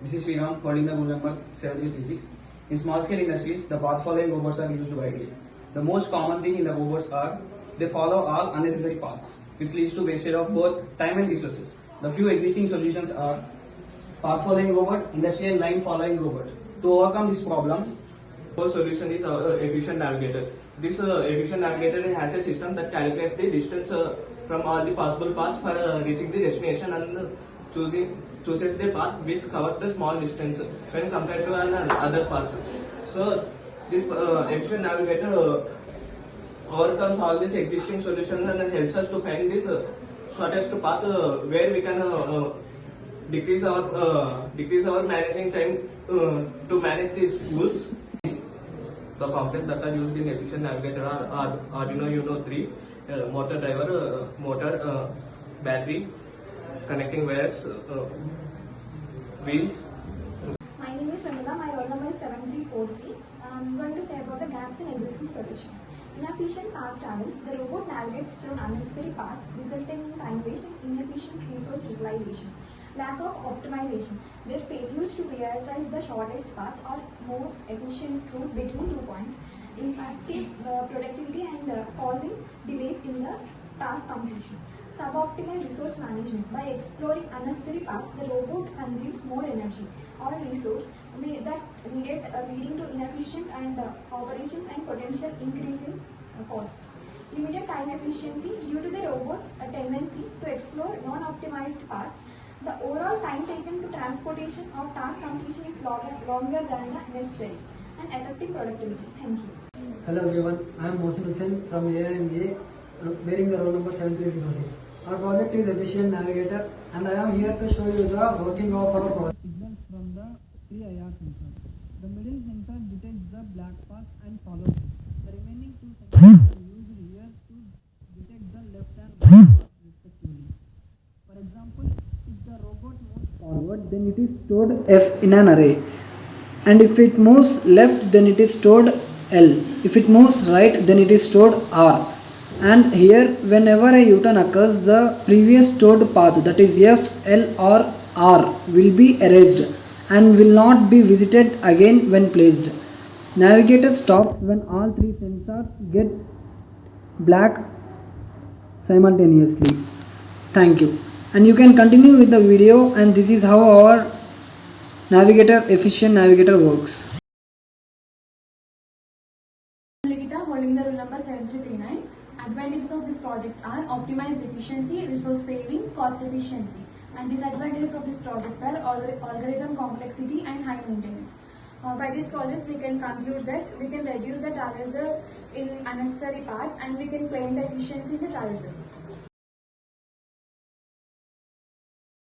This is Sriram holding the rule number 7336. In small scale industries, the path following robots are used widely. The most common thing in the robots are they follow all unnecessary paths, which leads to wastage of both time and resources. The few existing solutions are path following robot, industrial line following robot. To overcome this problem, our solution is efficient navigator. This efficient navigator has a system that calculates the distance from all the possible paths for reaching the destination and chooses the path which covers the small distance when compared to other paths. So this efficient navigator overcomes all these existing solutions and helps us to find this shortest path where we can decrease our managing time to manage these tools. The components that are used in efficient navigator are Arduino Uno 3, motor driver, motor, battery, connecting wires, wheels. My name is Vanilla. My roll number is 7343. I'm going to say about the gaps in existing solutions. Inefficient path travels. The robot navigates through unnecessary paths, resulting in time waste and inefficient resource utilization. Lack of optimization. Their failures to prioritize the shortest path or more efficient route between 2 points, impacting productivity and causing delays in the task completion. Suboptimal resource management. By exploring unnecessary paths, the robot consumes more energy or resource that needed, leading to inefficient and operations and potential increase in cost. Limited time efficiency. Due to the robot's tendency to explore non-optimized paths, the overall time taken to transportation or task completion is longer than the necessary and affecting productivity. Thank you. Hello everyone, I am Mohsin Hussain from AIMA, bearing the roll number 7306. Our project is Efficient Navigator and I am here to show you the working of our project. Signals from the 3 IR sensors. The middle sensor detects the black path and follows it. The remaining 2 sensors are used here to detect the left and right path respectively. For example, if the robot moves forward, then it is stored F in an array. And if it moves left, then it is stored L. If it moves right, then it is stored R. And here, whenever a U-turn occurs, the previous stored path, that is F, L or R, will be erased and will not be visited again when placed. Navigator stops when all 3 sensors get black simultaneously. Thank you. And you can continue with the video, and this is how our efficient navigator works. Ligita holding the rule number 7339. Advantages of this project are optimized efficiency, resource saving, cost efficiency. And disadvantages of this project are algorithm complexity and high maintenance. By this project, we can conclude that we can reduce the traversal in unnecessary paths and we can claim the efficiency in the traversal.